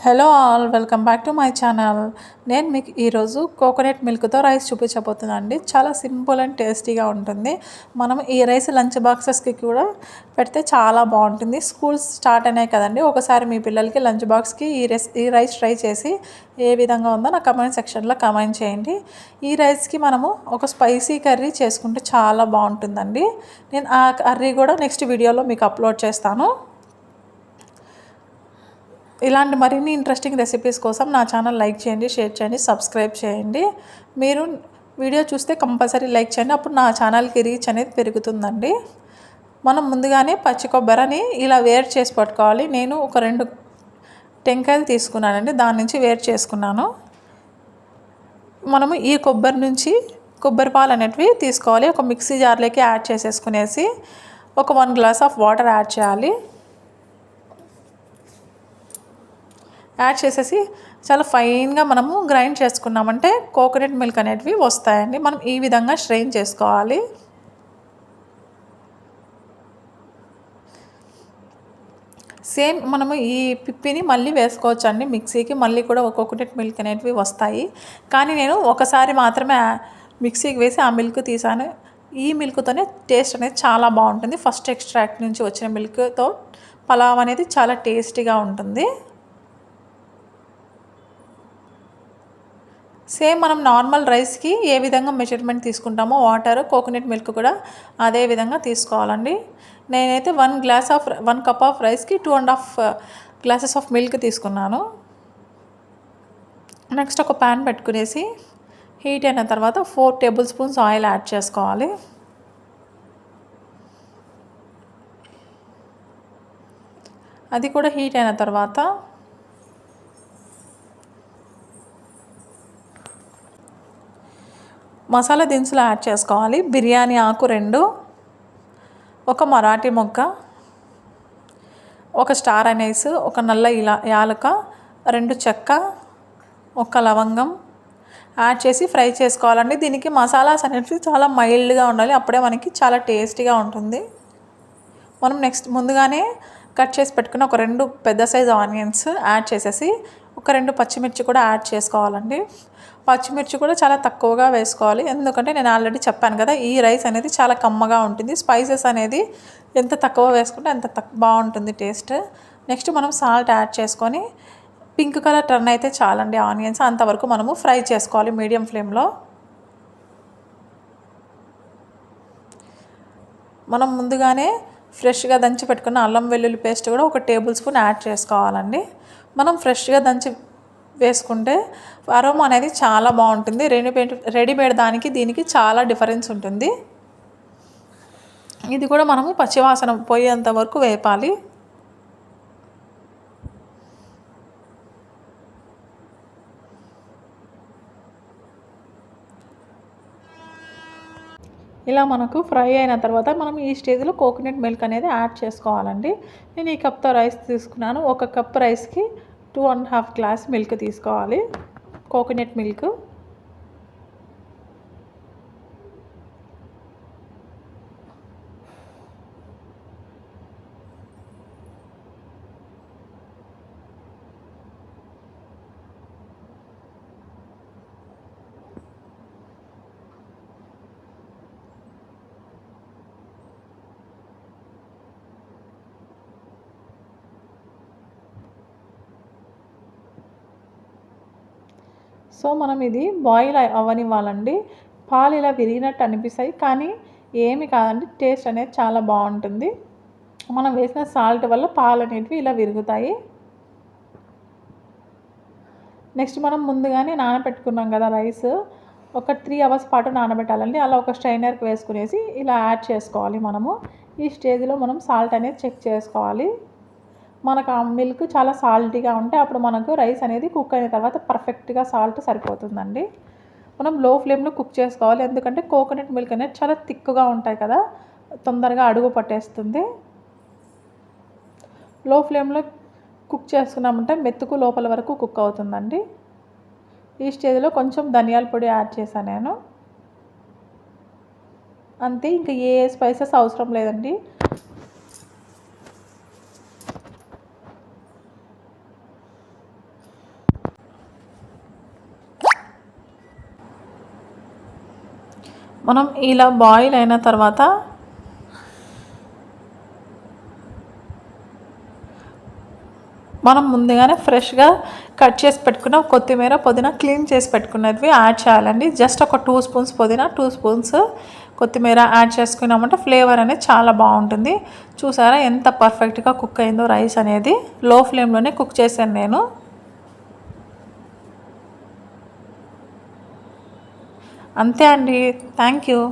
Hello all, welcome back to my channel. నేను మీకు ఈరోజు కోకోనట్ మిల్క్తో రైస్ చూపించబోతున్నాను అండి. చాలా సింపుల్ అండ్ టేస్టీగా ఉంటుంది. మనం ఈ రైస్ లంచ్ బాక్సెస్కి కూడా పెడితే చాలా బాగుంటుంది. స్కూల్స్ స్టార్ట్ అయినాయి కదండి. ఒకసారి మీ పిల్లలకి లంచ్ బాక్స్కి ఈ రైస్ ట్రై చేసి ఏ విధంగా ఉందో నా కమెంట్ సెక్షన్లో కమెంట్ చేయండి. ఈ రైస్కి మనము ఒక స్పైసీ కర్రీ చేసుకుంటే చాలా బాగుంటుందండి. నేను ఆ కర్రీ కూడా నెక్స్ట్ వీడియోలో మీకు అప్లోడ్ చేస్తాను. ఇలాంటి మరిన్ని ఇంట్రెస్టింగ్ రెసిపీస్ కోసం నా ఛానల్ లైక్ చేయండి, షేర్ చేయండి, సబ్స్క్రైబ్ చేయండి. మీరు వీడియో చూస్తే కంపల్సరీ లైక్ చేయండి, అప్పుడు నా ఛానల్కి రీచ్ అనేది పెరుగుతుందండి. మనం ముందుగానే పచ్చి కొబ్బరిని ఇలా వేరు చేసి పట్టుకోవాలి. నేను ఒక 2 టెంకాయలు తీసుకున్నానండి, దాని నుంచి వేరు చేసుకున్నాను. మనము ఈ కొబ్బరి నుంచి కొబ్బరి పాలు అనేటివి తీసుకోవాలి. ఒక మిక్సీ జార్లోకి యాడ్ చేసేసుకునేసి ఒక 1 గ్లాస్ ఆఫ్ వాటర్ యాడ్ చేయాలి. యాడ్ చేసేసి చాలా ఫైన్గా మనము గ్రైండ్ చేసుకున్నామంటే కోకోనట్ మిల్క్ అనేటివి వస్తాయండి. మనం ఈ విధంగా స్ట్రెయిన్ చేసుకోవాలి. సేమ్ మనము ఈ పిప్పిని మళ్ళీ వేసుకోవచ్చండి మిక్సీకి, మళ్ళీ కూడా కోకోనట్ మిల్క్ అనేటివి వస్తాయి. కానీ నేను ఒకసారి మాత్రమే మిక్సీకి వేసి ఆ మిల్క్ తీసాను. ఈ మిల్క్తోనే టేస్ట్ అనేది చాలా బాగుంటుంది. ఫస్ట్ ఎక్స్ట్రాక్ట్ నుంచి వచ్చిన మిల్క్తో పలావ్ అనేది చాలా టేస్టీగా ఉంటుంది. సేమ్ మనం నార్మల్ రైస్కి ఏ విధంగా మెజర్మెంట్ తీసుకుంటామో వాటర్, కోకోనట్ మిల్క్ కూడా అదే విధంగా తీసుకోవాలండి. నేనైతే 1 కప్ ఆఫ్ రైస్కి 2.5 గ్లాసెస్ ఆఫ్ మిల్క్ తీసుకున్నాను. నెక్స్ట్ ఒక ప్యాన్ పెట్టుకునేసి హీట్ అయిన తర్వాత 4 టేబుల్ స్పూన్స్ ఆయిల్ యాడ్ చేసుకోవాలి. అది కూడా హీట్ అయిన తర్వాత మసాలా దినుసులు యాడ్ చేసుకోవాలి. బిర్యానీ ఆకు 2, ఒక మరాఠీ మొగ్గ, ఒక స్టార్ అనైస్, ఒక నల్ల యాలక, 2 చెక్క, ఒక లవంగం యాడ్ చేసి ఫ్రై చేసుకోవాలండి. దీనికి మసాలాస్ అనేవి చాలా మైల్డ్గా ఉండాలి, అప్పుడే మనకి చాలా టేస్టీగా ఉంటుంది. మనం ముందుగానే కట్ చేసి పెట్టుకున్న ఒక 2 పెద్ద సైజు ఆనియన్స్ యాడ్ చేసేసి ఒక 2 పచ్చిమిర్చి కూడా యాడ్ చేసుకోవాలండి. పచ్చిమిర్చి కూడా చాలా తక్కువగా వేసుకోవాలి, ఎందుకంటే నేను ఆల్రెడీ చెప్పాను కదా, ఈ రైస్ అనేది చాలా కమ్మగా ఉంటుంది. స్పైసెస్ అనేది ఎంత తక్కువ వేసుకుంటే అంత బాగుంటుంది టేస్ట్. నెక్స్ట్ మనం సాల్ట్ యాడ్ చేసుకొని పింక్ కలర్ టర్న్ అయితే చాలండి ఆనియన్స్, అంతవరకు మనము ఫ్రై చేసుకోవాలి మీడియం ఫ్లేమ్లో. మనం ముందుగానే ఫ్రెష్గా దంచి పెట్టుకున్న అల్లం వెల్లుల్లి పేస్ట్ కూడా ఒక టేబుల్ స్పూన్ యాడ్ చేసుకోవాలండి. మనం ఫ్రెష్గా దంచి వేసుకుంటే అరోమా అనేది చాలా బాగుంటుంది. రెడీమేడ్ దానికి దీనికి చాలా డిఫరెన్స్ ఉంటుంది. ఇది కూడా మనము పచ్చివాసన పోయేంత వరకు వేపాలి. ఇలా మనకు ఫ్రై అయిన తర్వాత మనం ఈ స్టేజ్లో కోకోనట్ మిల్క్ అనేది యాడ్ చేసుకోవాలండి. నేను ఈ కప్తో రైస్ తీసుకున్నాను. 1 కప్ రైస్కి 2.5 గ్లాస్ మిల్క్ తీసుకోవాలి, కోకోనట్ మిల్క్. సో మనం ఇది బాయిల్ అవ్వనివ్వాలండి. పాలు ఇలా విరిగినట్టు అనిపిస్తాయి, కానీ ఏమి కాదండి, టేస్ట్ అనేది చాలా బాగుంటుంది. మనం వేసిన సాల్ట్ వల్ల పాలు అనేటివి ఇలా విరుగుతాయి. నెక్స్ట్ మనం ముందుగానే నానబెట్టుకున్నాం కదా రైస్, ఒక 3 అవర్స్ పాటు నానబెట్టాలండి. అలా ఒక స్ట్రైనర్కి వేసుకునేసి ఇలా యాడ్ చేసుకోవాలి. మనము ఈ స్టేజ్లో మనం సాల్ట్ అనేది చెక్ చేసుకోవాలి. మనకు ఆ మిల్క్ చాలా సాల్టీగా ఉంటే అప్పుడు మనకు రైస్ అనేది కుక్ అయిన తర్వాత పర్ఫెక్ట్గా సాల్ట్ సరిపోతుందండి. మనం లో ఫ్లేమ్లో కుక్ చేసుకోవాలి, ఎందుకంటే కోకోనట్ మిల్క్ అనేది చాలా థిక్గా ఉంటాయి కదా, తొందరగా అడుగు పట్టేస్తుంది. లో ఫ్లేమ్లో కుక్ చేసుకున్నామంటే మెతుకు లోపల వరకు కుక్ అవుతుందండి. ఈ స్టేజ్లో కొంచెం ధనియాల పొడి యాడ్ చేశాను నేను, అంతే. ఇంకా ఏ స్పైసెస్ అవసరం లేదండి. మనం ఇలా బాయిల్ అయిన తర్వాత మనం ముందుగానే ఫ్రెష్గా కట్ చేసి పెట్టుకున్న కొత్తిమీర పుదీనా క్లీన్ చేసి పెట్టుకున్నవి యాడ్ చేయాలండి. జస్ట్ ఒక 2 స్పూన్స్ పుదీనా 2 స్పూన్స్ కొత్తిమీర యాడ్ చేసుకున్నామంటే ఫ్లేవర్ అనేది చాలా బాగుంటుంది. చూసారా ఎంత పర్ఫెక్ట్గా కుక్ అయిందో రైస్ అనేది. లో ఫ్లేమ్లోనే కుక్ చేశాను నేను. అంతే అండి. Thank you.